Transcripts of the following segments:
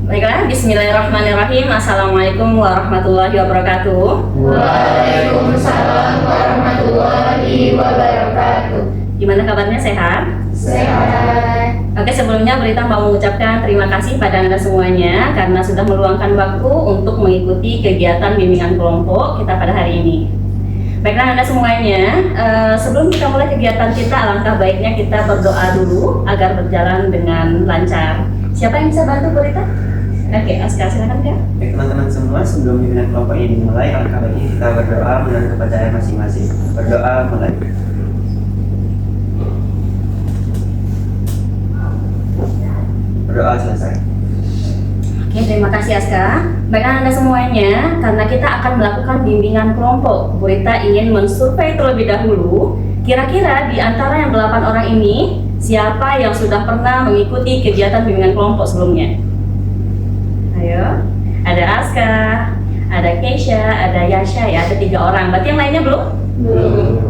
Baiklah, bismillahirrahmanirrahim. Assalamualaikum warahmatullahi wabarakatuh. Waalaikumsalam warahmatullahi wabarakatuh. Gimana kabarnya, sehat? Sehat. Oke, sebelumnya Berita mau mengucapkan terima kasih pada Anda semuanya karena sudah meluangkan waktu untuk mengikuti kegiatan bimbingan kelompok kita pada hari ini. Baiklah Anda semuanya, sebelum kita mulai kegiatan kita, alangkah baiknya kita berdoa dulu agar berjalan dengan lancar. Siapa yang bisa bantu Berita? Oke, Aska, silakan Kak. Baik teman-teman semua, sebelum bimbingan kelompok ini dimulai, alangkah baiknya kita berdoa menurut kepercayaan masing-masing. Berdoa mulai. Berdoa selesai. Oke, terima kasih Aska. Baiklah Anda semuanya, karena kita akan melakukan bimbingan kelompok, Bu Rita ingin mensurvei terlebih dahulu, kira-kira di antara yang 8 orang ini, siapa yang sudah pernah mengikuti kegiatan bimbingan kelompok sebelumnya? Ayo, ada Aska, ada Keisha, ada Yasha ya, ada 3 orang. Berarti yang lainnya belum?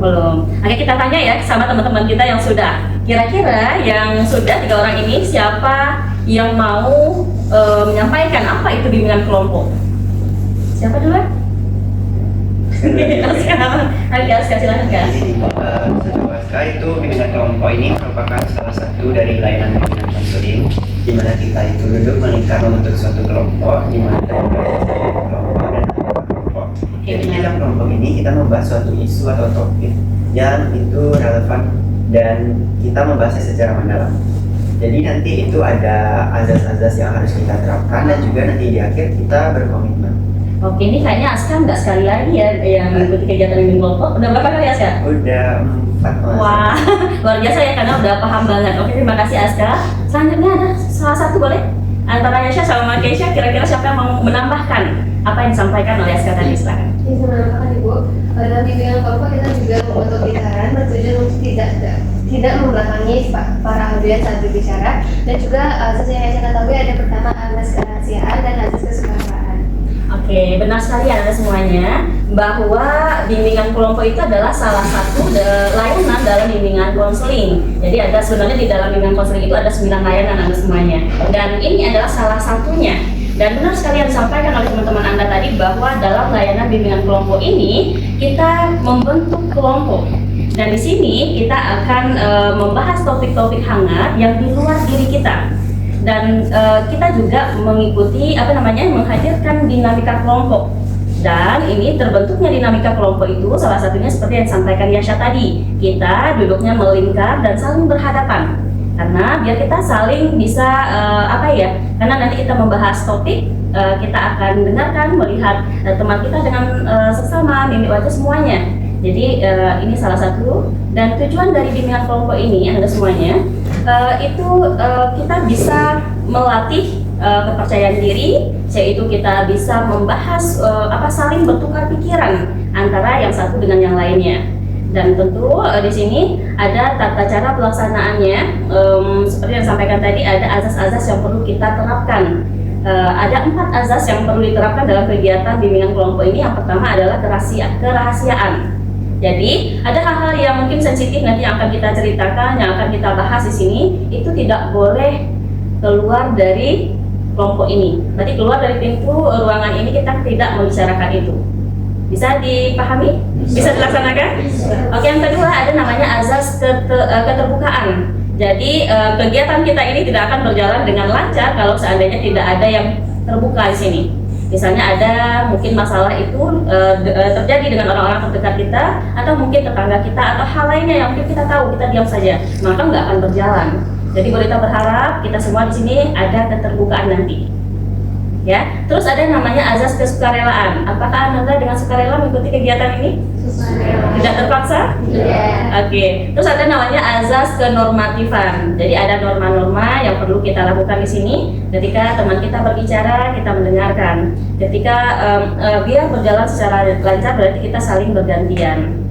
Belum. Oke, kita tanya ya sama teman-teman kita yang sudah. Kira-kira yang sudah 3 orang ini siapa yang mau menyampaikan apa itu bimbingan kelompok? Siapa duluan? Aska, silakan Kak. Aska itu bimbingan kelompok ini merupakan salah satu dari layanan bimbingan konseling, di mana kita itu duduk melingkar membentuk suatu kelompok, di mana kita kelompok dan kelompok. Jadi dalam kelompok ini kita membahas suatu isu atau topik yang itu relevan dan kita membahasnya secara mendalam. Jadi nanti itu ada azas-azas yang harus kita terapkan dan juga nanti di akhir kita berkomitmen. Oke, ini kayaknya Aska nggak sekali lagi ya yang mengikuti kegiatan bimbingan kelompok. Udah berapa kali Aska? Udah 4 mas. Wah, luar biasa ya karena udah paham banget. Oke, terima kasih Aska. Selanjutnya ada salah satu boleh? Antara Yasha sama Keisha, kira-kira siapa yang mau menambahkan apa yang disampaikan oleh Aska tadi? Silakan. Bisa menambahkan Ibu, dalam bimbingan kelompok kita juga membentuk lingkaran bertujuan untuk tidak membelakangi para audiens saat berbicara, dan juga sesuai yang saya ketahui ada pertama azas kerahasiaan dan azas kesukaraan. Oke, benar sekali Anda semuanya bahwa bimbingan kelompok itu adalah salah satu layanan dalam bimbingan konseling. Jadi ada sebenarnya di dalam bimbingan konseling itu ada 9 layanan Anda semuanya. Dan ini adalah salah satunya. Dan benar sekali yang disampaikan oleh teman-teman Anda tadi bahwa dalam layanan bimbingan kelompok ini kita membentuk kelompok. Dan di sini kita akan membahas topik-topik hangat yang di luar diri kita. Dan kita juga mengikuti menghadirkan dinamika kelompok. Dan ini terbentuknya dinamika kelompok itu salah satunya seperti yang disampaikan Yasha tadi. Kita duduknya melingkar dan saling berhadapan. Karena biar kita saling bisa karena nanti kita membahas topik, kita akan dengarkan, melihat teman kita dengan sesama, mimik wajah semuanya. Jadi ini salah satu, dan tujuan dari bimbingan kelompok ini Anda semuanya kita bisa melatih kepercayaan diri, yaitu kita bisa membahas saling bertukar pikiran antara yang satu dengan yang lainnya. Dan tentu di sini ada tata cara pelaksanaannya, seperti yang disampaikan tadi ada azas-azas yang perlu kita terapkan. Ada 4 azas yang perlu diterapkan dalam kegiatan bimbingan kelompok ini. Yang pertama adalah kerahasiaan. Jadi ada hal-hal yang mungkin sensitif nanti yang akan kita ceritakan, yang akan kita bahas di sini, itu tidak boleh keluar dari kelompok ini. Berarti keluar dari pintu ruangan ini kita tidak membicarakan itu. Bisa dipahami? Bisa dilaksanakan? Oke, yang kedua ada namanya azas keterbukaan. Jadi kegiatan kita ini tidak akan berjalan dengan lancar kalau seandainya tidak ada yang terbuka di sini. Misalnya ada mungkin masalah itu terjadi dengan orang-orang terdekat kita, atau mungkin tetangga kita, atau hal lainnya yang mungkin kita tahu, kita diam saja, maka nggak akan berjalan. Jadi kita berharap kita semua di sini ada keterbukaan nanti. Ya, terus ada namanya azas kesukarelaan. Apakah Anda dengan sukarela mengikuti kegiatan ini? Tidak terpaksa? Oke. Terus ada namanya azas kenormatifan. Jadi ada norma-norma yang perlu kita lakukan di sini. Ketika teman kita berbicara, kita mendengarkan. Ketika biar berjalan secara lancar, berarti kita saling bergantian,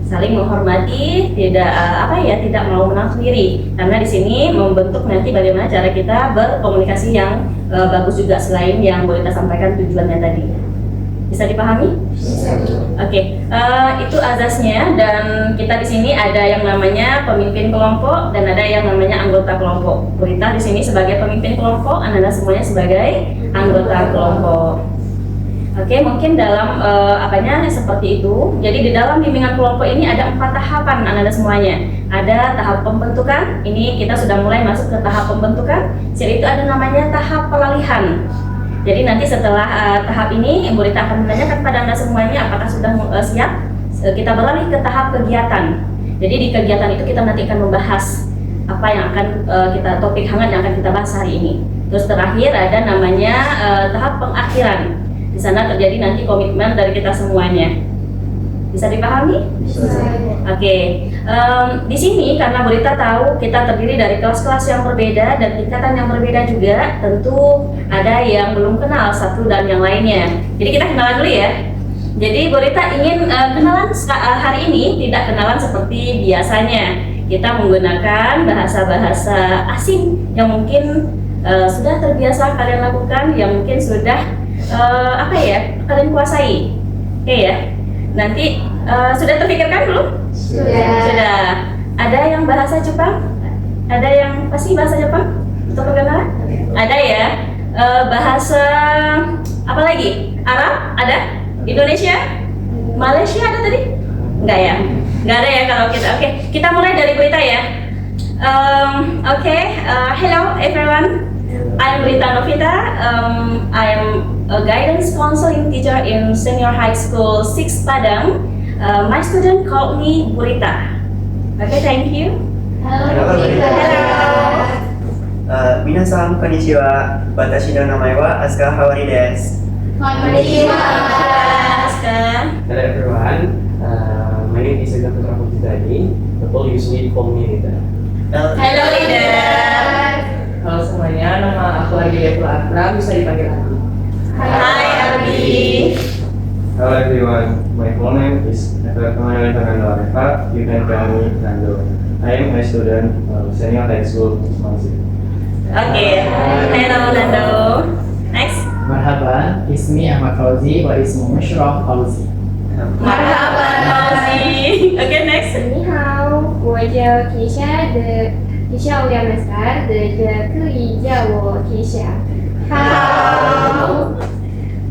saling menghormati, tidak mau menang sendiri. Karena di sini membentuk nanti bagaimana cara kita berkomunikasi yang bagus juga selain yang boleh kita sampaikan tujuannya tadi. Bisa dipahami? Oke, itu azasnya, dan kita di sini ada yang namanya pemimpin kelompok dan ada yang namanya anggota kelompok. Burita di sini sebagai pemimpin kelompok, Anda semuanya sebagai anggota kelompok. Oke, mungkin dalam apanya seperti itu. Jadi di dalam bimbingan kelompok ini ada 4 tahapan Anda semuanya. Ada tahap pembentukan, ini kita sudah mulai masuk ke tahap pembentukan. Setelah itu ada namanya tahap pelalihan. Jadi nanti setelah tahap ini, Ibu Rita akan menanyakan pada Anda semuanya apakah sudah siap. Kita beralih ke tahap kegiatan. Jadi di kegiatan itu kita nanti akan membahas apa yang akan topik hangat yang akan kita bahas hari ini. Terus terakhir ada namanya tahap pengakhiran. Di sana terjadi nanti komitmen dari kita semuanya. Bisa dipahami? Bisa. Oke. Di sini karena Bu Rita tahu kita terdiri dari kelas-kelas yang berbeda dan tingkatan yang berbeda juga, tentu ada yang belum kenal satu dan yang lainnya. Jadi kita kenalan dulu ya. Jadi Bu Rita ingin kenalan hari ini tidak kenalan seperti biasanya. Kita menggunakan bahasa-bahasa asing yang mungkin sudah terbiasa kalian lakukan, yang mungkin sudah kalian kuasai. Oke ya. Nanti sudah terpikirkan belum? Sudah. Ada yang bahasa Jepang? Ada yang pasti bahasa Jepang untuk perkenalan? Ada ya. Bahasa apa lagi? Arab? Ada? Indonesia? Malaysia ada tadi? Enggak ya? Enggak ada ya kalau kita. Oke, kita mulai dari berita ya. Hello everyone. I'm Rita Novita. I'm a guidance counseling teacher in senior high school 6 Padang. My student called me Burita. Okay, thank you. Halo, Hello. 皆さんこんにちは。私の名前は飛鳥羽織です。 Aska. Hello everyone, my name is Ega Putra Putridani, people usually call me Rita. Hello, leader. Halo semuanya, nama aku Ardi Depul Akram, bisa dipanggil Ardi. Hi, Ardi. Hello everyone, my full name is Fernando Areva, you can call me Nando. I am a student senior high school Masih. Okay. Hello, Nando. Next. Marhaban, ismi Ahmad Fauzi wa ismu Mushraf Fauzi. Marhaban, Fauzi. Okay, next. 你好，我叫 Kisha 的，你叫我Maskar 的，也可以叫我 Kisha。 好。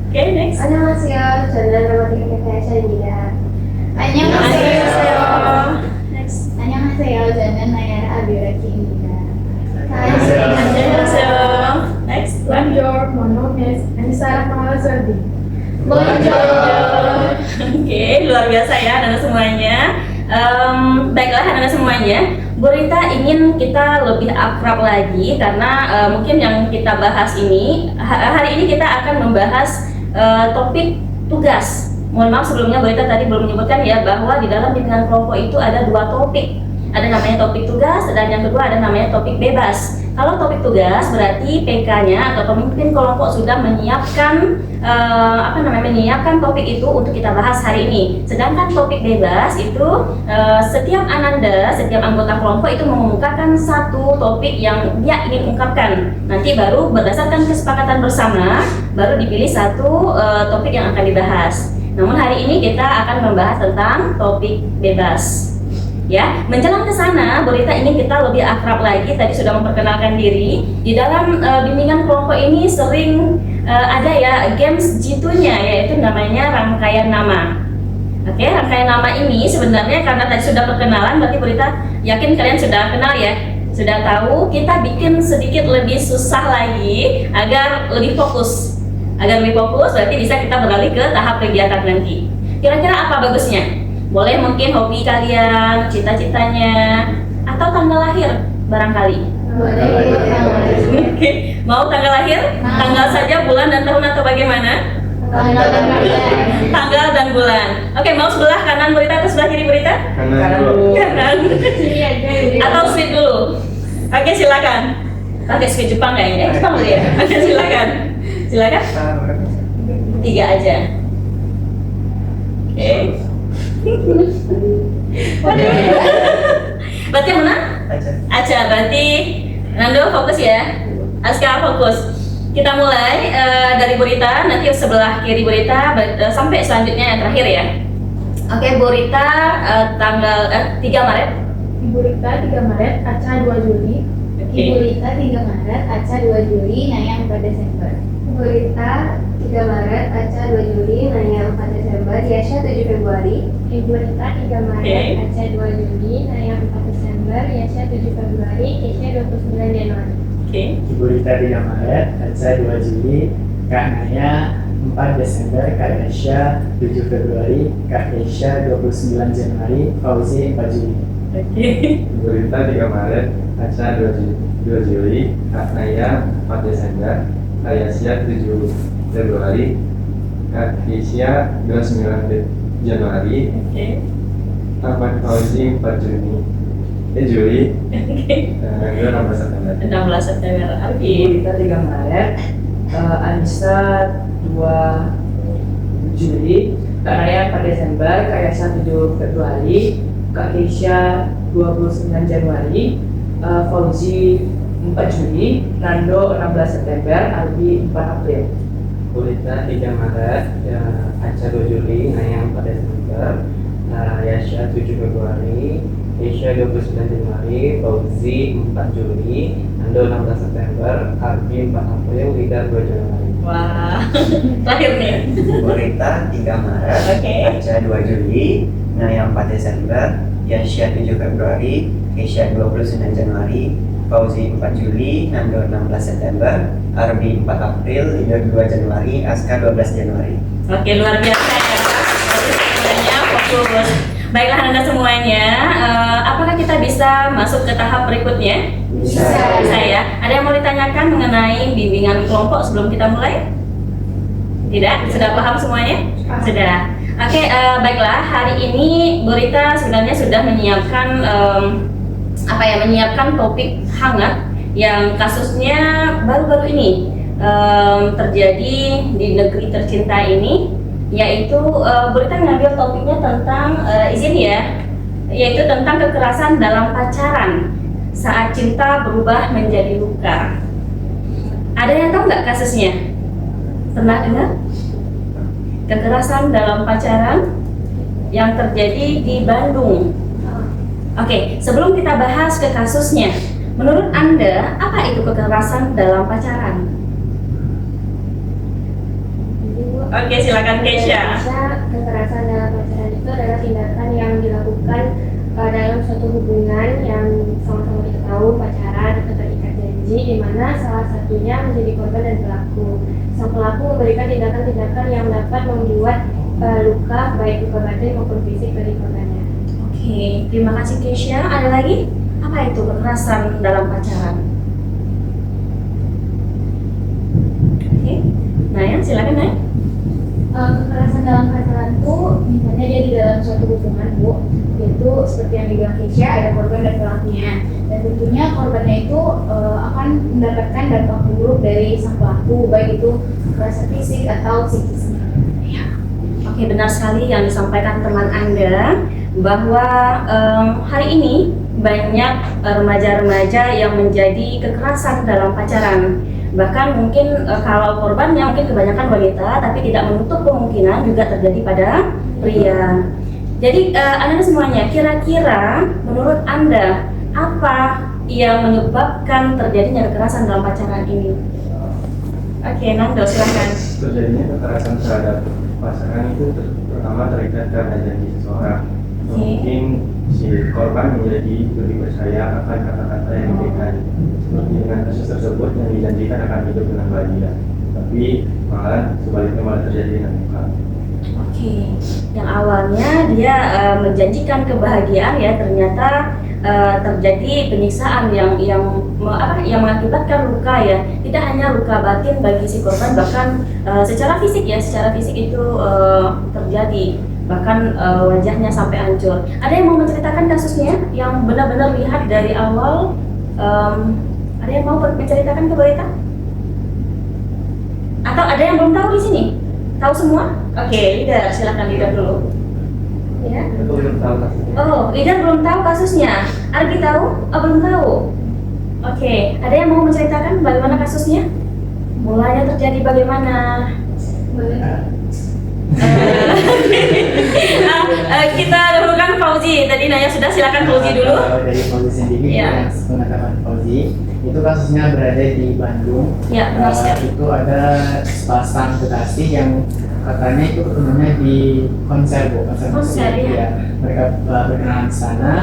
Okay, next. 안녕하세요. 저는 로보틱 패션입니다. 안녕하세요. Next. 안녕하세요. 저는 나야라 아비라키입니다. 안녕하세요. Next. Bonjour, mon nom est Anissa Mahazardi. Bonjour. Oke, luar biasa ya anak semuanya. Baiklah anak semuanya, Bu Rita ingin kita lebih akrab lagi karena mungkin yang kita bahas ini hari ini kita akan membahas topik tugas. Mohon maaf sebelumnya Bu Rita tadi belum menyebutkan ya bahwa di dalam bimbingan kelompok itu ada 2 topik. Ada namanya topik tugas dan yang kedua ada namanya topik bebas. Kalau topik tugas berarti PK-nya atau pemimpin kelompok sudah menyiapkan menyiapkan topik itu untuk kita bahas hari ini. Sedangkan topik bebas itu setiap anggota kelompok itu mengumumkakan satu topik yang dia ingin ungkapkan. Nanti baru berdasarkan kesepakatan bersama baru dipilih satu topik yang akan dibahas. Namun hari ini kita akan membahas tentang topik bebas. Ya, menjelang ke sana, Bu Rita ingin kita lebih akrab lagi. Tadi sudah memperkenalkan diri. Di dalam bimbingan kelompok ini sering ada ya games jitunya, yaitu namanya rangkaian nama. Oke, rangkaian nama ini sebenarnya karena tadi sudah perkenalan, berarti Bu Rita yakin kalian sudah kenal ya, sudah tahu. Kita bikin sedikit lebih susah lagi agar lebih fokus. Berarti bisa kita beralih ke tahap kegiatan nanti. Kira-kira apa bagusnya? Boleh mungkin hobi kalian, cita-citanya, atau tanggal lahir barangkali. Oke, mau tanggal lahir? Tanggal saja, bulan dan tahun atau bagaimana? Tanggal dan bulan. Oke, mau sebelah kanan berita atau sebelah kiri berita? Kanan. Atau sweet dulu? Oke, silakan. Pakai sweet Jepang kayaknya. Jepang dulu ya. Oke, silakan. Silakan. 3 aja. Oke. Berarti yang mana? Aja. Berarti Nando fokus ya. Aska fokus. Kita mulai dari Bu Rita, nanti sebelah kiri Bu Rita sampai selanjutnya yang terakhir ya. Oke, Bu Rita tanggal 3 Maret. Ibu Rita 3 Maret, Aca 2 Juli. Ibu Rita 3 Maret, Aca 2 Juli, Naya 4 Desember. Ibu Rita 3 Maret, Aca 2 Juli, Naya 4 Desember, Yasha 7 Februari. Ibu Rita 3 Maret, Aca 2 Juli, Naya 4 Desember, Yasha 7 Februari, Kesha 29 Januari. Oke. Ibu Rita 3 Maret, Aca 2 Juli, Kak Naya 4 Desember, Kak Yasha 7 Februari, Kak Kesha 29 Januari, Fauzi 4 Juli. Oke. Ibu Rita 3 Maret, Aca 2 Juli, Kak Naya 4 Desember, Kak Yasya 7 Februari, Kak Kisya 29 Januari, Oke. Ahmad Fauzi 4 Juli, dan 16 September. 16 September. Ibu Oke. Rita 3 Maret, Anissa 2 Juli, Kak Raya 4 Desember, Kak Yasa 7 Februari, Kak Keisha 29 Januari, Fauzi 4 Juli, Nando 16 September, Albi 4 April. Bu Rita 3 Maret, Aca 2 Juli, Naya 4 Desember, Yasha 7 Februari, Keisha 29 Januari, Fauzi 4 Juli, Nando 16 September, Albi 4 April, Lida 2 Januari. Wah. Terakhir nih. Bu Rita 3 Maret, Oke. Aca 2 Juli, Naya 4 Desember, Yasha 7 Februari, Kesha 29 Januari, Fauzi 4 Juli, Nando 16 September, Arbi 4 April, Lido 2 Januari, Aska 12 Januari. Oke, luar biasa ya. Semuanya fokus. Baiklah Anda semuanya, apakah kita bisa masuk ke tahap berikutnya? Bisa. Bisa ya. Ada yang mau ditanyakan mengenai bimbingan kelompok sebelum kita mulai? Tidak? Sudah paham semuanya? Sudah. Oke, baiklah. Hari ini Bu Rita sebenarnya sudah menyiapkan menyiapkan topik hangat yang kasusnya baru-baru ini terjadi di negeri tercinta ini, yaitu Bu Rita mengambil topiknya tentang izin ya, yaitu tentang kekerasan dalam pacaran saat cinta berubah menjadi luka. Ada yang tahu nggak kasusnya? Pernah dengar? Kekerasan dalam pacaran yang terjadi di Bandung. Oke, sebelum kita bahas ke kasusnya, menurut Anda apa itu kekerasan dalam pacaran? Oke, silakan Kesha. Kekerasan dalam pacaran itu adalah tindakan yang dilakukan dalam suatu hubungan yang sama-sama kita tahu pacaran atau terikat janji, di mana salah satunya menjadi korban dan pelaku. Sang pelaku memberikan tindakan-tindakan yang dapat membuat luka, baik luka batin maupun fisik dari korbannya. Oke, terima kasih Kesha. Ada lagi? Apa itu kekerasan dalam pacaran? Oke, Naya, silakan Naya. Kekerasan dalam pacaran itu misalnya dia di dalam suatu hubungan, Bu, itu seperti yang dibilang Kesha, ada korban dan pelakunya, dan tentunya korbannya itu akan mendapatkan dampak buruk dari sang pelaku, baik itu kekerasan fisik atau psikisnya. Ya. Oke, benar sekali yang disampaikan teman Anda bahwa hari ini banyak remaja-remaja yang menjadi kekerasan dalam pacaran. Bahkan mungkin kalau korbannya mungkin kebanyakan wanita, tapi tidak menutup kemungkinan juga terjadi pada pria. Jadi Anda semuanya, kira-kira menurut Anda apa yang menyebabkan terjadinya kekerasan dalam pacaran ini? Oke, Nando silakan. Terjadinya kekerasan terhadap pasangan itu pertama terikat karena janji seseorang. Mungkin si korban menjadi lebih percaya akan kata-kata yang diberikan. Seperti dengan kasus tersebut yang dijanjikan akan hidup dengan bahagia, tapi malah sebaliknya malah terjadi dengan luka. Oke, yang awalnya dia menjanjikan kebahagiaan ya, ternyata terjadi penyiksaan yang mengakibatkan luka ya. Tidak hanya luka batin bagi si korban, bahkan secara fisik itu terjadi, bahkan wajahnya sampai hancur. Ada yang mau menceritakan kasusnya yang benar-benar lihat dari awal? Ada yang mau menceritakan ke Berita? Atau ada yang belum tahu di sini? Tahu semua? Oke, Ida, silakan Ida dulu. Ya. Aku belum tahu kasusnya. Oh, Ida belum tahu kasusnya. Argi tahu? Oh, belum tahu. Oke, ada yang mau menceritakan bagaimana kasusnya? mulanya terjadi bagaimana? Kita dahulukan Fauzi. Tadi Naya sudah, silakan Fauzi dulu. Kalau dari Fauzi sendiri, Ya. yang pengetahuan Fauzi, itu kasusnya berada di Bandung. Ya, benar sekali. Itu ada sepasang kekasih yang katanya itu ketemunya di konser, Bu. Konser Konser, musik. ya. Mereka berkenalan di sana,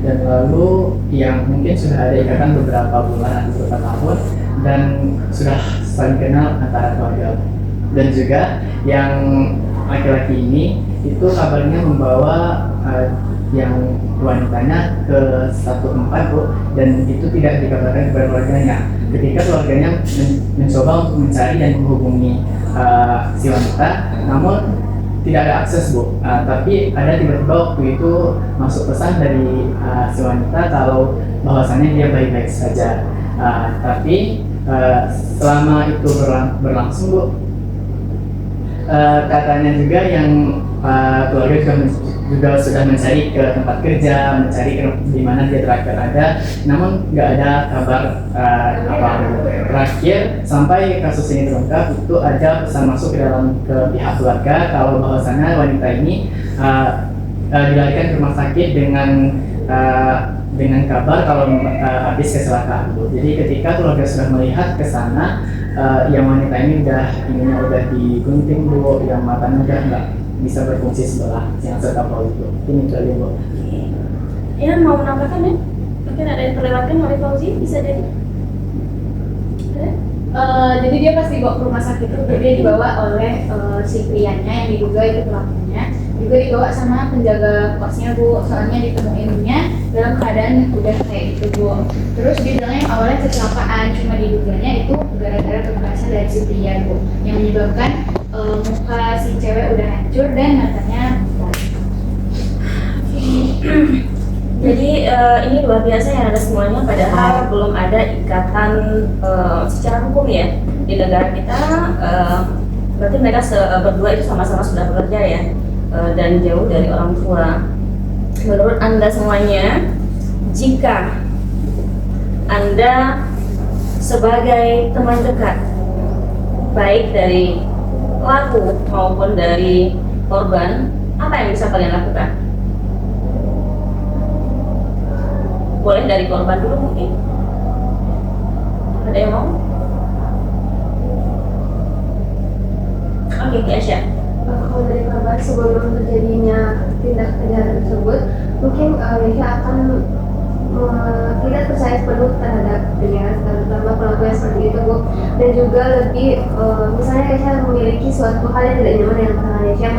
dan lalu yang mungkin sudah ada ikatan beberapa bulan atau beberapa tahun, dan sudah saling kenal antara keluarga. Dan juga yang laki-laki ini itu kabarnya membawa yang wanitanya ke satu tempat, Bu, dan itu tidak dikabarkan kepada keluarganya. Ketika keluarganya mencoba untuk mencari dan menghubungi si wanita, namun tidak ada akses, Bu. Tapi ada tiba-tiba waktu itu masuk pesan dari si wanita kalau bahwasannya dia baik-baik saja. Tapi selama itu berlangsung, Bu, katanya juga yang keluarga juga sudah mencari ke tempat kerja, mencari di mana dia terakhir ada, namun nggak ada kabar apa. Terakhir sampai kasus ini terungkap, itu ada pesan masuk ke pihak keluarga kalau bahwasannya wanita ini dilarikan ke rumah sakit dengan kabar kalau habis kecelakaan, Bu. Jadi ketika keluarga sudah melihat ke sana, yang wanita ini udah digunting, Bu, yang matanya udah nggak bisa berfungsi sebelah yang terkapal itu. Ini kali, Bu. Ya, mau menambahkan ya? Mungkin ada yang terlewatkan oleh Fauzi, bisa jadi. Ada? Jadi dia pas dibawa ke rumah sakit itu dia dibawa oleh si prianya yang diduga itu pelakunya, juga dibawa sama penjaga kosnya, Bu. Soalnya ditemuinnya dalam keadaan udah kayak gitu, Bu. Terus dia bilangnya awalnya kecelakaan, cuma diduganya itu gara-gara kekerasan dari si pria, Bu, yang menyebabkan muka si cewek udah hancur dan matanya buta. Jadi ini luar biasa yang ada semuanya, padahal belum ada ikatan secara hukum ya di negara kita. Berarti mereka berdua itu sama-sama sudah bekerja ya, dan jauh dari orang tua. Menurut Anda semuanya, jika Anda sebagai teman dekat, baik dari pelaku maupun dari korban, apa yang bisa kalian lakukan? Boleh dari korban dulu mungkin. Ada yang mau? Oke, Aisyah. Kalau dari korban sebelum terjadinya tindak kejahatan tersebut, mungkin Aisyah akan tidak percaya penuh terhadap dia, terutama pelaku yang seperti itu, Bu. Dan juga lebih misalnya Aisyah memiliki suatu hal yang tidak nyaman dengan pasangan Aisyah,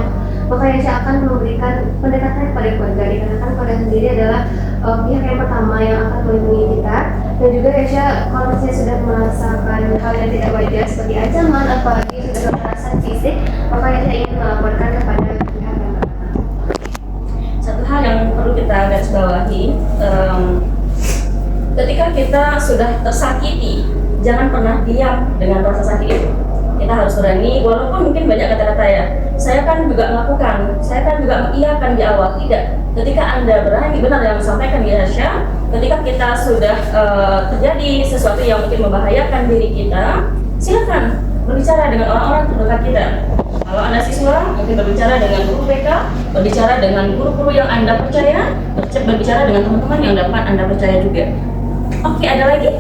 maka Aisyah akan memberikan pendekatan kepada keluarga, dikarenakan keluarga sendiri adalah pihak yang pertama yang akan melindungi kita. Dan juga Aisyah, kalau misalnya sudah merasakan hal yang tidak wajar seperti ancaman, apalagi sudah kekerasan fisik, maka Aisyah ingin melaporkan kepada pihak yang berwenang. Satu hal yang perlu kita garis bawahi, ketika kita sudah tersakiti, jangan pernah diam dengan rasa sakit itu. Kita harus berani, walaupun mungkin banyak kata-kata ya, saya kan juga melakukan, saya kan juga mengiyakan di awal. Tidak, ketika Anda berani, benar yang disampaikan di Aisyah, ketika kita sudah terjadi sesuatu yang mungkin membahayakan diri kita, silakan berbicara dengan orang-orang terdekat kita. Kalau Anda siswa, mungkin berbicara dengan guru BK, berbicara dengan guru-guru yang Anda percaya, berbicara dengan teman-teman yang dapat Anda percaya juga. Oke, ada lagi?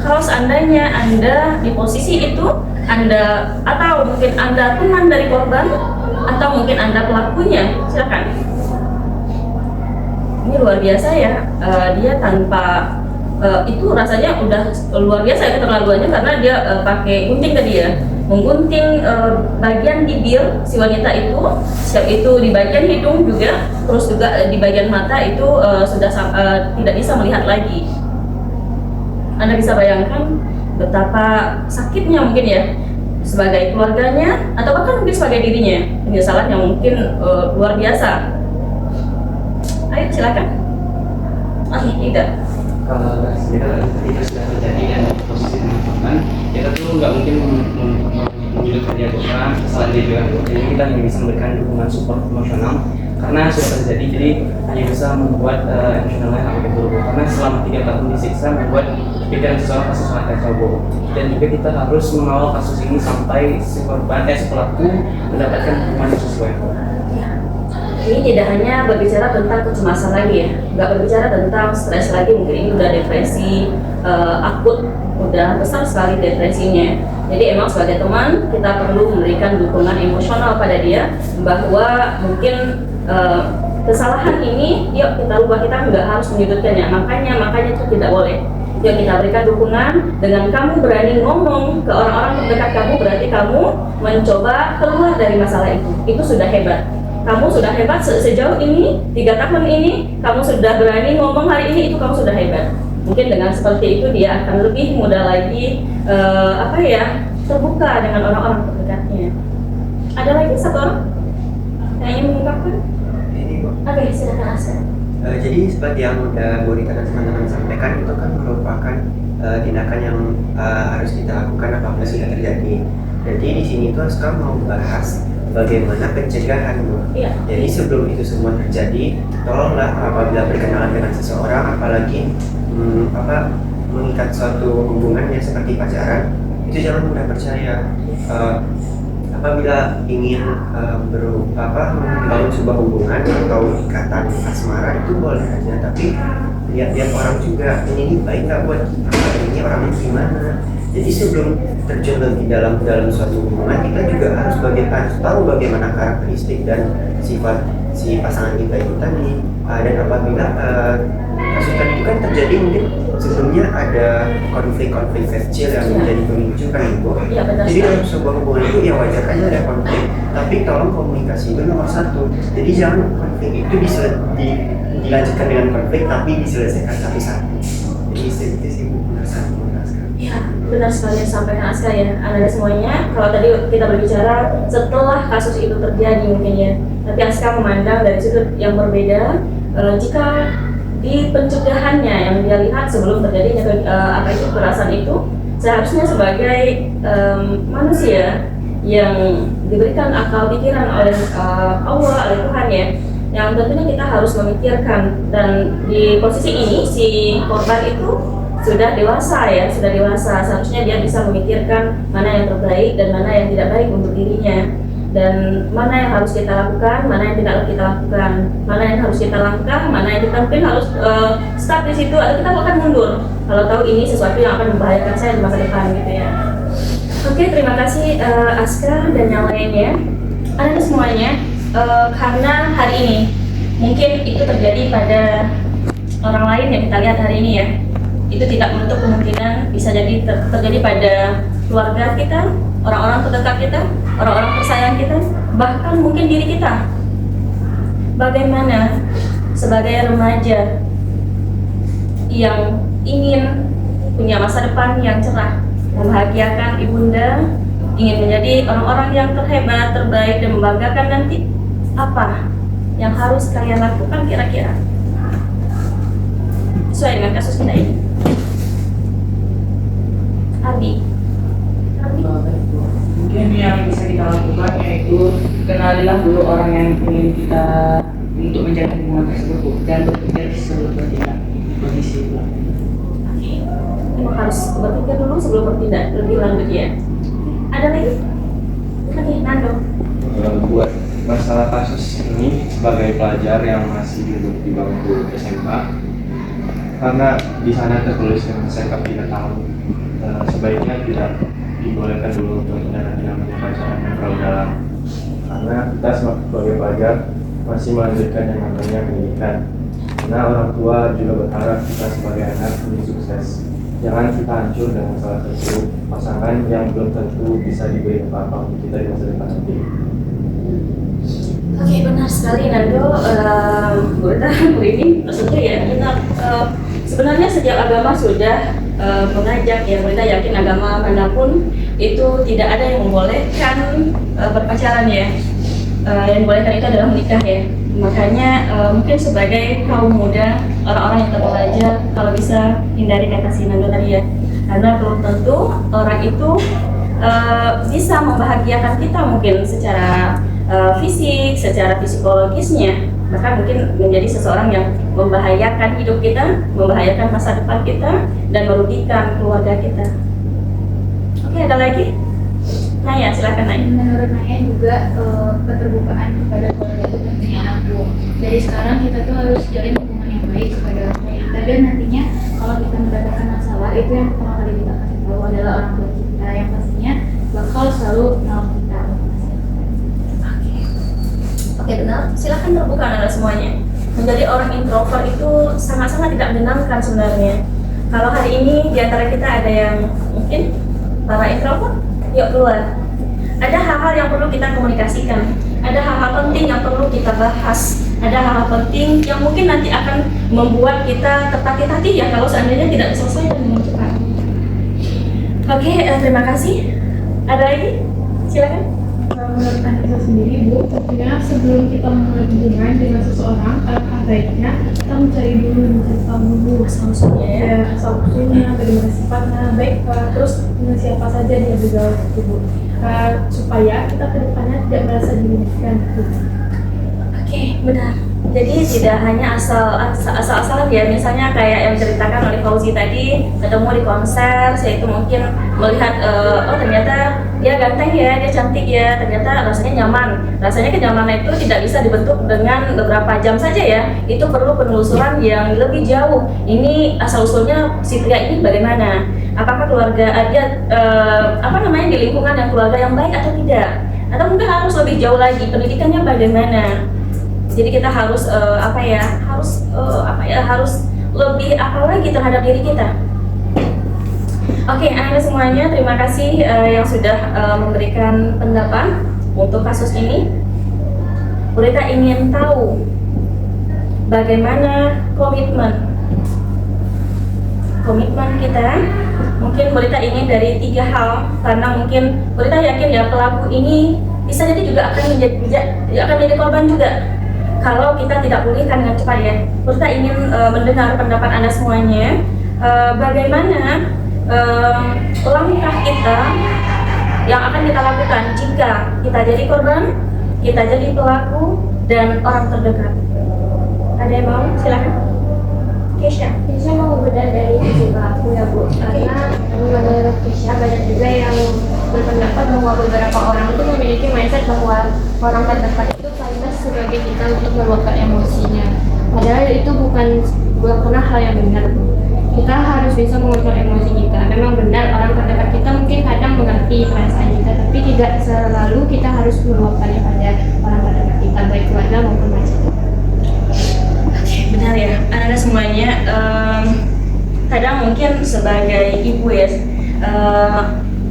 Kalau seandainya Anda di posisi itu, Anda atau mungkin Anda teman dari korban, atau mungkin Anda pelakunya, silakan. Ini luar biasa ya, dia tanpa itu rasanya udah luar biasa ya keterlaluannya, karena dia pakai gunting tadi ya, menggunting bagian bibir si wanita itu, siap itu di bagian hidung juga, terus juga di bagian mata itu sudah tidak bisa melihat lagi. Anda bisa bayangkan betapa sakitnya mungkin ya sebagai keluarganya, atau bahkan mungkin sebagai dirinya, penyesalan yang mungkin luar biasa. Ayo silakan. Tidak. Kalau itu sudah terjadi dan posisi teman-teman, kita tuh nggak mungkin menyudutkan dia orang, kesalahan dia juga. Jadi kita hanya bisa memberikan dukungan support emosional karena sudah terjadi. Jadi hanya bisa membuat emosionalnya agak buruk. Karena selama 3 tahun disiksa membuat pikiran seseorang ke seseorang yang cowok. Dan juga kita harus mengawal kasus ini sampai si korban pelaku mendapatkan hukuman yang sesuai. Ini tidak hanya berbicara tentang kecemasan lagi ya, nggak berbicara tentang stres lagi, mungkin ini udah depresi akut, udah besar sekali depresinya. Jadi emang sebagai teman kita perlu memberikan dukungan emosional pada dia bahwa mungkin kesalahan ini, yuk kita ubah, kita nggak harus menyudutkannya. Makanya itu tidak boleh. Yuk kita berikan dukungan dengan kamu berani ngomong ke orang-orang terdekat kamu, berarti kamu mencoba keluar dari masalah itu. Itu sudah hebat. Kamu sudah hebat sejauh ini, 3 tahun ini, kamu sudah berani ngomong hari ini, itu kamu sudah hebat. Mungkin dengan seperti itu dia akan lebih mudah lagi terbuka dengan orang-orang terdekatnya. Ada lagi satu orang yang ingin mengungkapkan? Ini Bu. Oke, silakan Aska. Jadi seperti yang udah Bu Rita dan teman-teman sampaikan, itu kan merupakan tindakan yang harus kita lakukan apabila sudah terjadi. Jadi di sini tuh sekarang mau bahas bagaimana pencegahan, Bu. Iya. Jadi sebelum itu semua terjadi, tolonglah apabila berkenalan dengan seseorang, apalagi mengikat suatu hubungan yang seperti pacaran, itu jangan mudah percaya. Apabila ingin membangun sebuah hubungan atau ikatan asmara itu boleh aja, tapi lihat orang juga ini baik nggak buat kita, ini orangnya gimana. Jadi sebelum terjun lebih dalam suatu hubungan, kita juga harus tahu bagaimana karakteristik dan sifat si pasangan kita itu tadi. Dan apabila kasus tadi itu kan terjadi, mungkin sebelumnya ada konflik-konflik kecil yang menjadi pemicu kan itu. Ya, jadi dalam sebuah hubungan itu ya wajar aja ada konflik, tapi tolong komunikasi itu nomor 1. Jadi jangan konflik itu bisa dilanjutkan dengan konflik tapi diselesaikan satu-satu. Jadi itu sih benar sekali. Ya, benar sekali yang disampaikan Aska ya, Anda semuanya. Kalau tadi kita berbicara setelah kasus itu terjadi mungkin ya, tapi Aska memandang dari sudut yang berbeda. Jika di pencegahannya yang dia lihat sebelum terjadinya kekerasan itu, seharusnya sebagai manusia yang diberikan akal pikiran oleh Allah, oleh Tuhan ya, yang tentunya kita harus memikirkan. Dan di posisi ini si korban itu sudah dewasa ya, seharusnya dia bisa memikirkan mana yang terbaik dan mana yang tidak baik untuk dirinya, dan mana yang harus kita lakukan, mana yang tidak kita lakukan, mana yang harus kita langkah, mana yang kita mungkin harus start di situ atau kita akan mundur kalau tahu ini sesuatu yang akan membahayakan saya di masa depan gitu ya. Oke, terima kasih Aska dan yang lainnya. Anda semuanya, karena hari ini mungkin itu terjadi pada orang lain yang kita lihat hari ini ya, itu tidak menutup kemungkinan bisa jadi terjadi pada keluarga kita, orang-orang terdekat kita, orang-orang tersayang kita, bahkan mungkin diri kita. Bagaimana sebagai remaja yang ingin punya masa depan yang cerah, membahagiakan ibunda, ingin menjadi orang-orang yang terhebat, terbaik, dan membanggakan nanti, apa yang harus kalian lakukan kira-kira sesuai dengan kasus kita ini? Abi. Mungkin yang bisa kita lakukan yaitu kenalilah dulu orang yang ingin kita untuk menjaga hubungan tersebut dan berpikir sebelum bertindak. Kondisi itu. Emang harus berpikir dulu sebelum bertindak lebih lanjut ya. Ada lagi? Oke, Nando. Buat masalah kasus ini sebagai pelajar yang masih duduk di bangku SMA, karena di sana tertulis yang saya 3 tahun, sebaiknya tidak dibolehkan dulu untuk tindakan pacaran yang terlalu dalam, karena kita sebagai pelajar masih melanjutkan yang namanya pendidikan. Karena orang tua juga berharap kita sebagai anak menjadi sukses. Jangan kita hancur dengan salah satu pasangan yang belum tentu bisa diberi apa-apa untuk kita di masa depan nanti. Oke, benar sekali Nando. Bu ini maksudnya ya, kita sebenarnya setiap agama sudah mengajak ya, kita yakin agama manapun itu tidak ada yang membolehkan berpacaran ya. Yang dibolehkan itu adalah menikah ya. Makanya mungkin sebagai kaum muda, orang-orang yang terpelajar, kalau bisa hindari kata si Nando tadi ya, karena belum tentu orang itu bisa membahagiakan kita mungkin secara fisik, secara psikologisnya, bahkan mungkin menjadi seseorang yang membahayakan hidup kita, membahayakan masa depan kita, dan merugikan keluarga kita. Oke, ada lagi? Naya, silakan Naya. Menurut Naya juga keterbukaan kepada keluarga itu penting anak Bu. Dari sekarang kita tuh harus jalin hubungan yang baik kepada orang tua kita, dan nantinya kalau kita mendapatkan masalah itu yang pertama kali kita kasih tahu adalah orang tua kita yang pastinya bakal selalu menolong kita. Oke, benar. Silakan terbuka Anda semuanya. Menjadi orang introvert itu sangat-sangat tidak menyenangkan sebenarnya. Kalau hari ini di antara kita ada yang mungkin para introvert, yuk keluar. Ada hal-hal yang perlu kita komunikasikan. Ada hal-hal penting yang perlu kita bahas. Ada hal-hal penting yang mungkin nanti akan membuat kita tertatih-tatih ya kalau seandainya tidak diselesaikan dengan cepat. Oke, terima kasih. Ada lagi? Silakan. Menurut Anissa sendiri Bu, tentunya sebelum kita memulai hubungan dengan seseorang, alangkah baiknya kita mencari tahu dulu asal-usulnya ya, asal-usulnya, bagaimana sifatnya, baik terus dengan siapa saja dia bergaul Bu, supaya kita kedepannya tidak merasa dirugikan Bu. Oke, benar. Jadi tidak hanya asal-asalan ya, misalnya kayak yang diceritakan oleh Fauzi tadi, ketemu di konser, saya itu mungkin melihat oh ternyata dia ganteng ya, dia cantik ya, ternyata rasanya nyaman. Rasanya kenyamanan itu tidak bisa dibentuk dengan beberapa jam saja ya, itu perlu penelusuran yang lebih jauh. Ini asal usulnya si pria ini bagaimana? Apakah keluarga dia di lingkungan yang keluarga yang baik atau tidak? Atau mungkin harus lebih jauh lagi, pendidikannya bagaimana? Jadi kita harus harus lebih apa lagi terhadap diri kita. Oke, Anda semuanya terima kasih yang sudah memberikan pendapat untuk kasus ini. Kita ingin tahu bagaimana komitmen kita. Mungkin kita ingin dari 3 hal, karena mungkin kita yakin ya pelaku ini bisa jadi juga akan menjadi korban juga kalau kita tidak pulihkan dengan cepat ya. Kita ingin mendengar pendapat Anda semuanya, bagaimana langkah kita yang akan kita lakukan jika kita jadi korban, kita jadi pelaku, dan orang terdekat. Ada yang mau? Silakan. Keisha mau berbeda dari sisi pelaku ya Bu, karena menurut Keisha banyak juga yang berpendapat bahwa beberapa orang itu memiliki mindset bahwa orang terdekat itu pantas sebagai kita untuk meluapkan emosinya. Padahal itu bukan hal yang benar Bu. Kita harus bisa mengontrol emosi kita. Memang benar orang terdekat kita mungkin kadang mengerti perasaan kita, tapi tidak selalu kita harus meluapkannya pada orang terdekat kita, baik keluarga maupun masyarakat. Benar ya, anak-anak semuanya. Kadang mungkin sebagai ibu ya,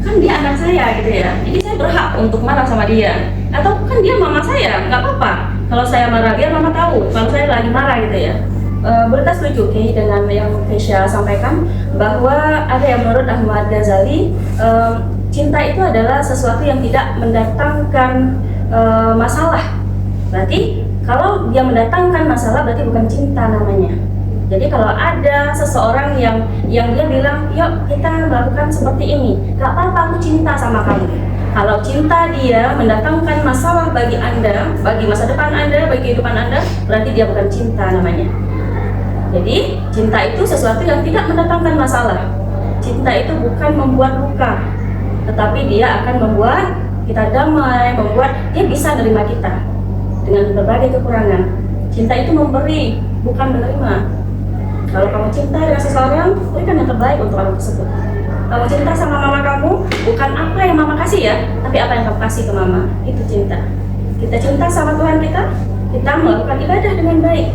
kan dia anak saya gitu ya, jadi saya berhak untuk marah sama dia. Atau kan dia mama saya, nggak apa-apa kalau saya marah, biar mama tahu kalau saya lagi marah gitu ya. Berita setuju dengan yang Keisha sampaikan, bahwa ada yang menurut Ahmad Ghazali, cinta itu adalah sesuatu yang tidak mendatangkan masalah. Berarti kalau dia mendatangkan masalah berarti bukan cinta namanya. Jadi kalau ada seseorang yang dia bilang, yuk kita melakukan seperti ini, gak apa-apa, aku cinta sama kamu. Kalau cinta dia mendatangkan masalah bagi Anda, bagi masa depan Anda, bagi kehidupan Anda, berarti dia bukan cinta namanya. Jadi cinta itu sesuatu yang tidak mendatangkan masalah. Cinta itu bukan membuat luka, tetapi dia akan membuat kita damai, membuat dia bisa menerima kita dengan berbagai kekurangan. Cinta itu memberi, bukan menerima. Kalau kamu cinta dengan seseorang, berikan yang terbaik untuk orang tersebut. Kamu cinta sama mama kamu, bukan apa yang mama kasih ya, tapi apa yang kamu kasih ke mama. Itu cinta. Kita cinta sama Tuhan kita melakukan ibadah dengan baik.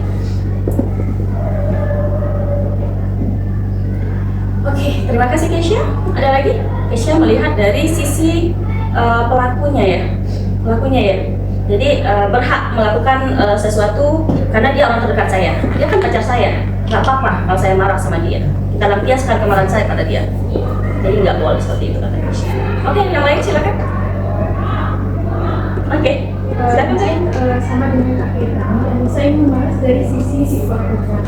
Oke, terima kasih Keisha. Ada lagi? Keisha melihat dari sisi pelakunya ya. Jadi berhak melakukan sesuatu karena dia orang terdekat saya. Dia kan pacar saya. Gak apa-apa kalau saya marah sama dia. Kita lampiaskan kemarahan saya pada dia. Jadi nggak boleh seperti itu kata Keisha. Oke, yang lain silakan. Oke, silakan saya. Sama dengan Kak Ira, saya membahas dari sisi sifat korban.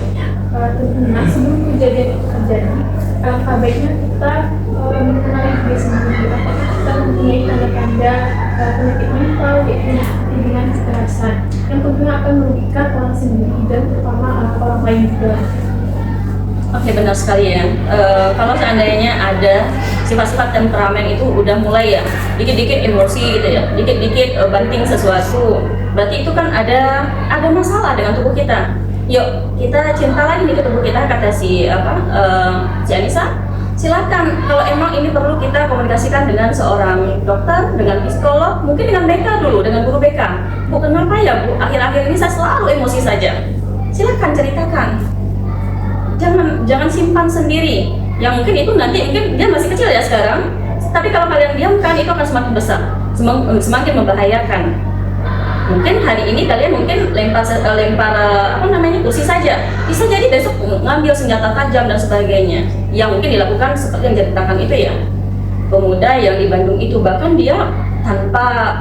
Tentunya sebelum kejadian itu terjadi, alangkah baiknya kita mengenali diri sendiri. Apakah kita mempunyai tanda-tanda ada penyakit mental, yaitu dengan kekerasan yang tentunya akan merugikan orang sendiri dan terutama orang lain juga. Oke, benar sekali ya. Kalau seandainya ada sifat-sifat temperamen itu udah mulai ya, dikit-dikit emosi gitu ya, dikit-dikit banting sesuatu, berarti itu kan ada masalah dengan tubuh kita. Yuk kita cinta lagi nih ke tubuh kita, kata si Anissa. Silakan, kalau emang ini perlu kita komunikasikan dengan seorang dokter, dengan psikolog, mungkin dengan BK dulu, dengan guru BK. Bu, kenapa ya Bu, akhir-akhir ini saya selalu emosi saja. Silakan ceritakan. Jangan simpan sendiri. Yang mungkin itu nanti mungkin dia masih kecil ya sekarang, tapi kalau kalian diamkan itu akan semakin besar, semakin membahayakan. Mungkin hari ini kalian mungkin lempar kursi saja, bisa jadi besok ngambil senjata tajam dan sebagainya, yang mungkin dilakukan seperti yang diceritakan itu ya, pemuda yang di Bandung itu. Bahkan dia tanpa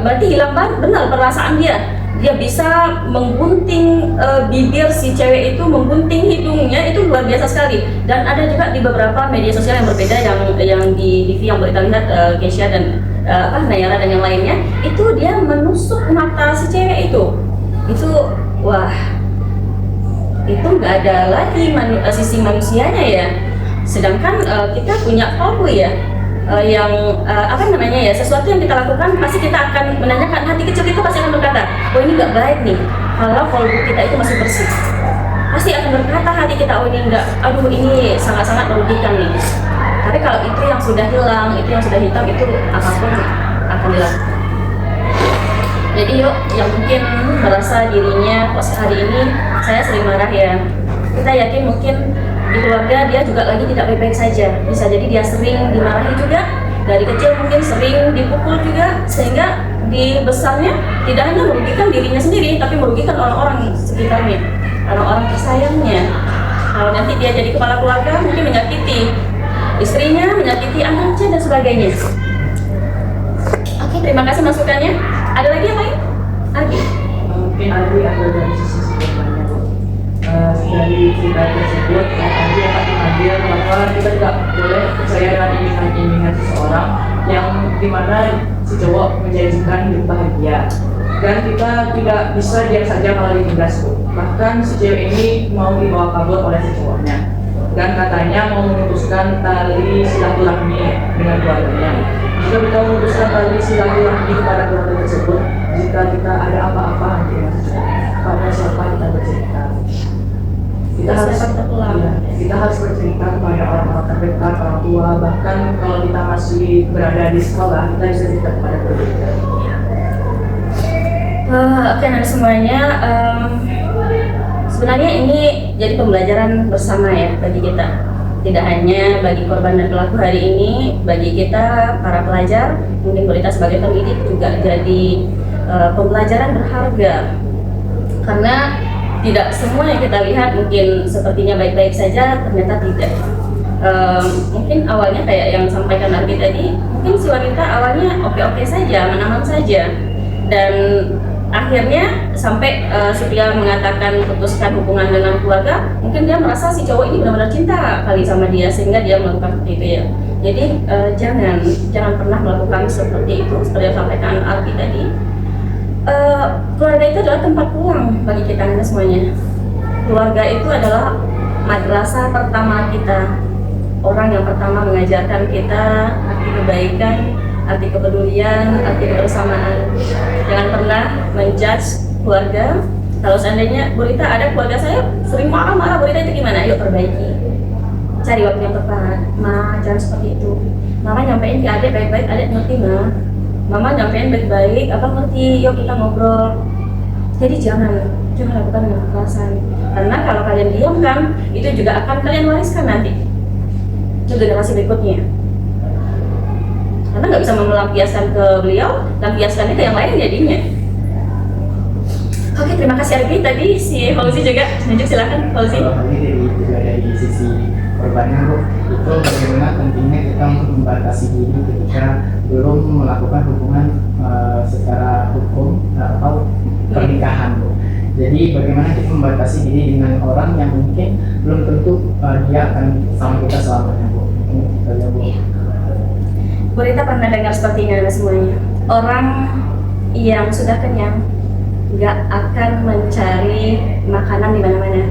berarti hilang benar perasaan dia bisa menggunting bibir si cewek itu, menggunting hidungnya, itu luar biasa sekali. Dan ada juga di beberapa media sosial yang berbeda yang di TV yang kita lihat, Kesha dan Nayara dan yang lainnya, itu dia menusuk mata si cewek itu wah, itu nggak ada lagi sisi manusianya ya. Sedangkan kita punya kalbu ya, sesuatu yang kita lakukan pasti kita akan menanyakan, hati kecil kita pasti akan berkata, oh ini nggak baik nih. Kalau kalbu kita itu masih bersih, pasti akan berkata hati kita, oh ini enggak, aduh ini sangat-sangat merugikan nih. Tapi kalau itu yang sudah hilang, itu yang sudah hitam, itu apapun akan dilakukan. Jadi yuk, yang mungkin merasa dirinya kok hari ini saya sering marah ya, kita yakin mungkin di keluarga dia juga lagi tidak baik-baik saja. Bisa jadi dia sering dimarahi juga, dari kecil mungkin sering dipukul juga, sehingga di besarnya tidak hanya merugikan dirinya sendiri, tapi merugikan orang-orang sekitarnya, orang-orang tersayangnya. Kalau nanti dia jadi kepala keluarga, mungkin menyakiti istrinya, menyakiti anaknya dan sebagainya. Oke, terima kasih masukannya. Ada lagi yang lain? Argi? Mungkin Argi ada dari sisi sebenarnya Bu. Dari cerita tersebut, Argi akan mengambil bahwa kita tidak boleh percaya dengan iming-iming seseorang yang dimana si cowok menjanjikan hidup bahagia. Dan kita tidak bisa diam saja kalau ditindas Bu. Bahkan si cewek ini mau dibawa kabur oleh si cowoknya. Dan katanya mau memutuskan tali silaturahmi dengan keluarganya. Jika kita memutuskan tali silaturahmi kepada keluarga tersebut, jika kita ada apa-apa nanti pada siapa kita bercerita. Kita harus bercerita kepada orang-orang terdekat, orang tua. Bahkan kalau kita masih berada di sekolah, kita bisa cerita kepada guru. Oke, semuanya. Sebenarnya ini jadi pembelajaran bersama ya bagi kita. Tidak hanya bagi korban dan pelaku hari ini, bagi kita para pelajar, mungkin kita sebagai pendidik juga jadi pembelajaran berharga. Karena tidak semua yang kita lihat mungkin sepertinya baik-baik saja, ternyata tidak. Mungkin awalnya kayak yang sampaikan Argi tadi, mungkin si wanita awalnya oke-oke saja, aman-aman saja. Dan akhirnya sampai dia mengatakan putuskan hubungan dengan keluarga, mungkin dia merasa si cowok ini benar-benar cinta kali sama dia sehingga dia melakukan seperti itu ya. Jadi jangan pernah melakukan seperti itu, seperti yang sampaikan Argi tadi. Keluarga itu adalah tempat pulang bagi kita semuanya. Keluarga itu adalah madrasah pertama kita, orang yang pertama mengajarkan kita arti kebaikan, arti kepedulian, arti kebersamaan. Jangan pernah menjudge keluarga. Kalau seandainya Burita ada keluarga saya sering marah-marah, Burita itu gimana? Yuk perbaiki, cari waktu yang tepat. Ma, jangan seperti itu. Mama nyampein ke adik baik-baik, adik ngerti Ma. Mama nyampein baik-baik, apa ngerti? Yuk kita ngobrol. Jadi jangan lakukan dengan kekerasan. Karena kalau kalian diamkan, itu juga akan kalian wariskan nanti ke generasi berikutnya. Karena nggak bisa melampiaskan ke beliau, lampiaskannya ke yang lain jadinya. Oke, terima kasih Argi. Tadi si Fauzi juga tunjuk, silakan Fauzi. Dari sisi korbannya Bu, itu bagaimana pentingnya kita untuk membatasi diri ketika belum melakukan hubungan secara hukum atau pernikahan Bu. Jadi bagaimana kita membatasi diri dengan orang yang mungkin belum tentu dia akan sama kita selamanya Bu. Bu. Berita pernah dengar seperti ini semuanya. Orang yang sudah kenyang nggak akan mencari makanan di mana-mana.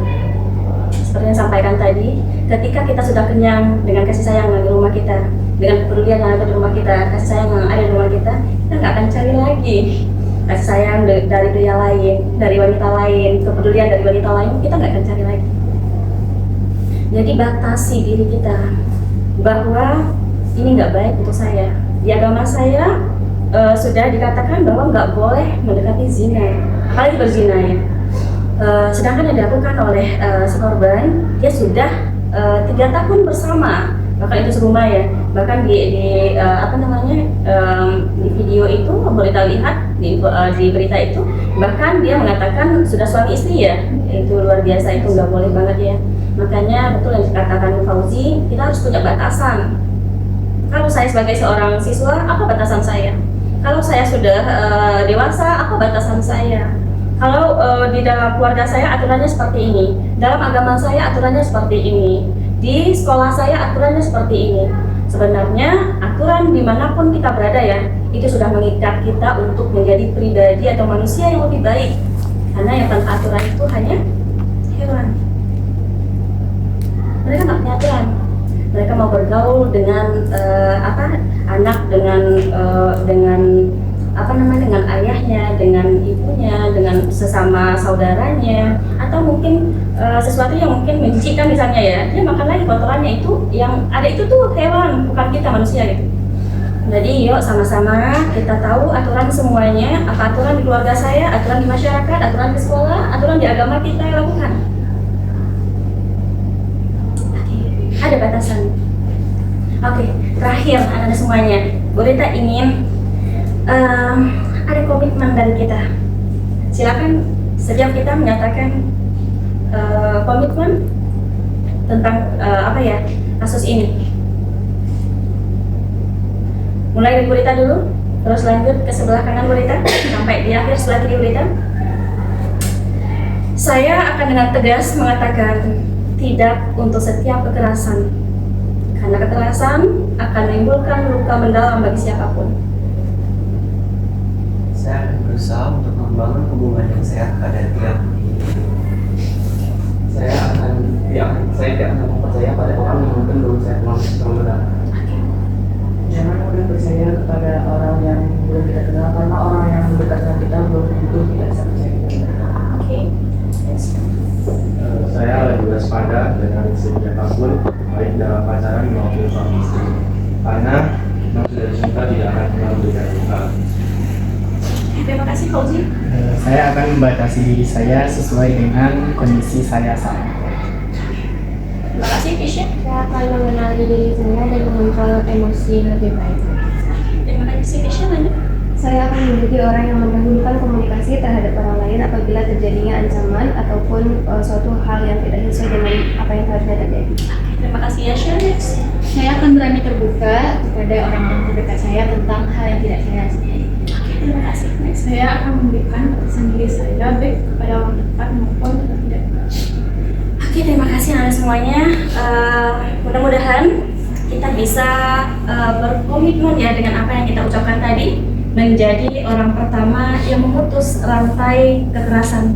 Seperti yang sampaikan tadi, ketika kita sudah kenyang dengan kasih sayang yang ada di rumah kita, dengan kepedulian yang ada di rumah kita, kasih sayang yang ada di rumah kita nggak akan cari lagi kasih sayang dari pria lain, dari wanita lain, kepedulian dari wanita lain, kita nggak akan cari lagi. Jadi batasi diri kita bahwa ini nggak baik untuk saya. Di agama saya sudah dikatakan bahwa nggak boleh mendekati zina, apalagi berzina ya. Sedangkan yang dilakukan oleh si korban, dia sudah 3 tahun bersama, bahkan itu serumah ya. Bahkan di video itu boleh kita lihat di berita itu, bahkan dia mengatakan sudah suami istri ya. Itu luar biasa, itu nggak boleh banget ya. Makanya betul yang dikatakan Fauzi, kita harus punya batasan. Kalau saya sebagai seorang siswa, apa batasan saya? Kalau saya sudah dewasa, apa batasan saya? Kalau di dalam keluarga saya aturannya seperti ini, dalam agama saya aturannya seperti ini, di sekolah saya aturannya seperti ini. Sebenarnya aturan dimanapun kita berada ya, itu sudah mengikat kita untuk menjadi pribadi atau manusia yang lebih baik. Karena yang tanpa aturan itu hanya hewan. Mereka nggak punya aturan. Mereka mau bergaul dengan anak dengan ayahnya, dengan ibunya, dengan sesama saudaranya, atau mungkin sesuatu yang mungkin menjijikkan misalnya ya, dia makan lagi kotorannya, itu yang ada itu tuh hewan, bukan kita manusia gitu. Jadi yuk sama-sama kita tahu aturan semuanya, apa aturan di keluarga saya, aturan di masyarakat, aturan di sekolah, aturan di agama kita lakukan. Ada batasan. Oke, terakhir anak-anak semuanya, boleh tak ingin ada komitmen dari kita. Silakan setiap kita menyatakan komitmen tentang kasus ini. Mulai dari berita dulu, terus lanjut ke sebelah kanan berita sampai di akhir sebelah kiri berita. Saya akan dengan tegas mengatakan tidak untuk setiap kekerasan, karena kekerasan akan menimbulkan luka mendalam bagi siapapun. Saya akan berusaha untuk membangun hubungan yang sehat pada tiap ini. Saya tidak akan mempercaya pada orang yang mungkin belum saya kenal. Jangan mudah percaya kepada orang yang belum kita kenal, karena orang yang dekat dengan kita belum tentu kita bisa percaya. Oke. Saya lebih waspada dengan siapapun, baik dalam pacaran maupun suami istri, karena yang sudah cinta tidak akan pernah memberikan luka. Terima kasih Fauzi. Saya akan membatasi diri saya sesuai dengan kondisi saya saat ini. Terima kasih Kisha. Saya akan mengenali diri saya dan mengontrol emosi lebih baik. Terima kasih Kisha. Lanjut. Saya akan menjadi orang yang mendahulukan komunikasi terhadap orang lain apabila terjadinya ancaman ataupun suatu hal yang tidak sesuai dengan apa yang harusnya terjadi. Terima kasih Yasha. Saya akan berani terbuka kepada orang-orang terdekat saya tentang hal yang tidak saya sukai. Terima kasih. Saya akan memberikan keputusan diri saya baik kepada orang dekat maupun tidak. Oke, terima kasih anak semuanya. Mudah-mudahan kita bisa berkomitmen ya dengan apa yang kita ucapkan tadi, menjadi orang pertama yang memutus rantai kekerasan,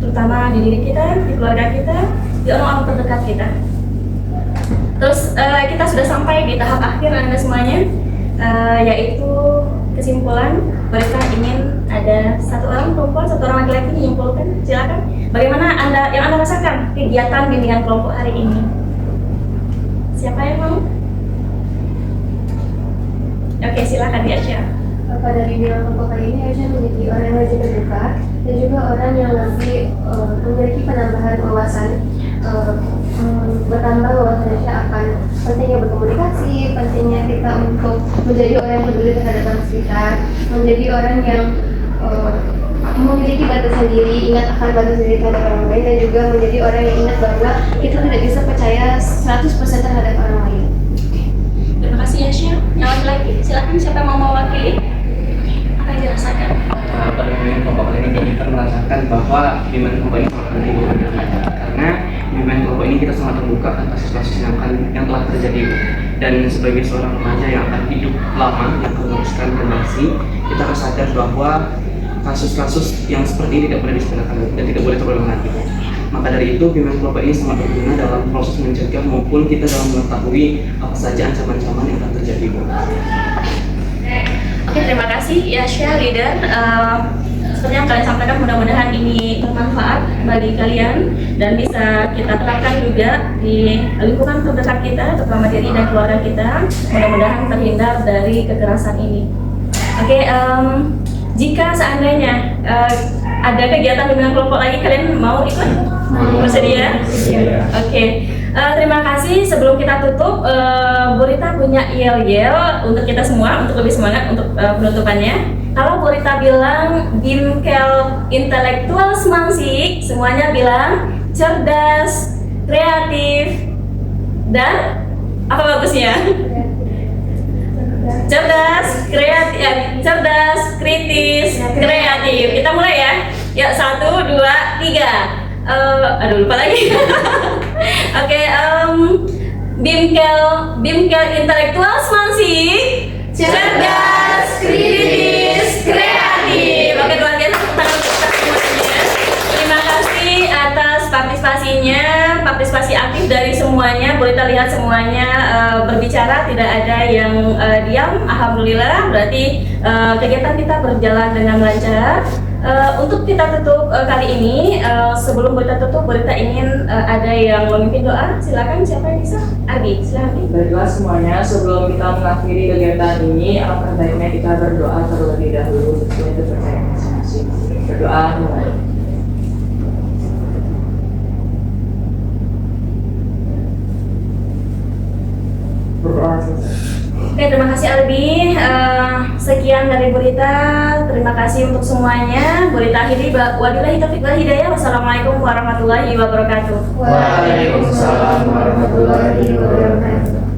terutama di diri kita, di keluarga kita, di orang-orang terdekat kita. Terus kita sudah sampai di tahap akhir anak semuanya, yaitu kesimpulan. Mereka ingin ada satu orang perempuan, satu orang laki-laki menyimpulkan. Silakan. Bagaimana yang anda rasakan kegiatan bimbingan kelompok hari ini? Siapa yang mau? Oke, silakan Yasha. Pada bimbingan kelompok kali ini Aisyah menjadi orang yang rajin terbuka dan juga orang yang lebih memiliki penambahan wawasan, bertambah wawasan Aisyah akan pentingnya berkomunikasi, pentingnya kita untuk menjadi orang yang peduli terhadap orang sekitar, menjadi orang yang memiliki batasan diri, ingat akan batasan diri terhadap orang lain, dan juga menjadi orang yang ingat bahwa kita tidak bisa percaya 100% terhadap orang lain. Terima kasih Yasha. Yang laki-laki, silakan siapa yang mau mewakili? Apa yang dirasakan? Pada bimbingan kelompok ini kita merasakan bahwa bimbingan kelompok ini sangat penting bagi kita, karena bimbingan kelompok ini kita sangat terbuka atas kasus yang telah terjadi, Dan sebagai seorang remaja yang akan hidup lama, yang akan meneruskan generasi, kita harus sadar bahwa kasus-kasus yang seperti ini tidak boleh disebarkan dan tidak boleh terulang lagi. Maka dari itu, bimbingan kelompok ini sangat berguna dalam proses mencegah maupun kita dalam mengetahui apa saja ancaman-ancaman yang akan terjadi. Oke, terima kasih ya Syah Leader. Seperti yang kalian sampaikan, mudah-mudahan ini bermanfaat bagi kalian dan bisa kita terapkan juga di lingkungan terdekat kita, terutama diri dan keluarga kita. Mudah-mudahan terhindar dari kekerasan ini. Oke, jika seandainya ada kegiatan bimbingan kelompok lagi, kalian mau ikut? Bersedia? Oke. Terima kasih. Sebelum kita tutup, Bu Rita punya yel-yel untuk kita semua, untuk lebih semangat untuk penutupannya. Kalau Bu Rita bilang Bimkel intelektual semangsik, semuanya bilang cerdas, kreatif, dan apa bagusnya? Cerdas, kreatif, cerdas, kritis, kreatif. Kita mulai ya. Ya, 1, 2, 3. Aduh, lupa lagi. Oke, Bimkel intelektual semangsik, cerdas, kritis, kreatif. Oke, luar biasa, tepuk tangan untuk kita semuanya. Terima kasih atas partisipasi aktif dari semuanya. Boleh kita lihat semuanya berbicara, tidak ada yang diam. Alhamdulillah, berarti kegiatan kita berjalan dengan lancar. Untuk kita tutup kali ini, sebelum kita tutup, Berita ingin ada yang memimpin doa. Silakan, siapa yang bisa? Abi, silakan. Baiklah semuanya, sebelum kita mengakhiri kegiatan ini, alangkah baiknya kita berdoa terlebih dahulu sesuai kepercayaan masing-masing. Berdoa mulai. Oke, terima kasih Albi. Sekian dari Berita. Terima kasih untuk semuanya. Berita akhiri. Wabillahi taufiq wal hidayah. Wassalamualaikum warahmatullahi wabarakatuh. Waalaikumsalam warahmatullahi wabarakatuh.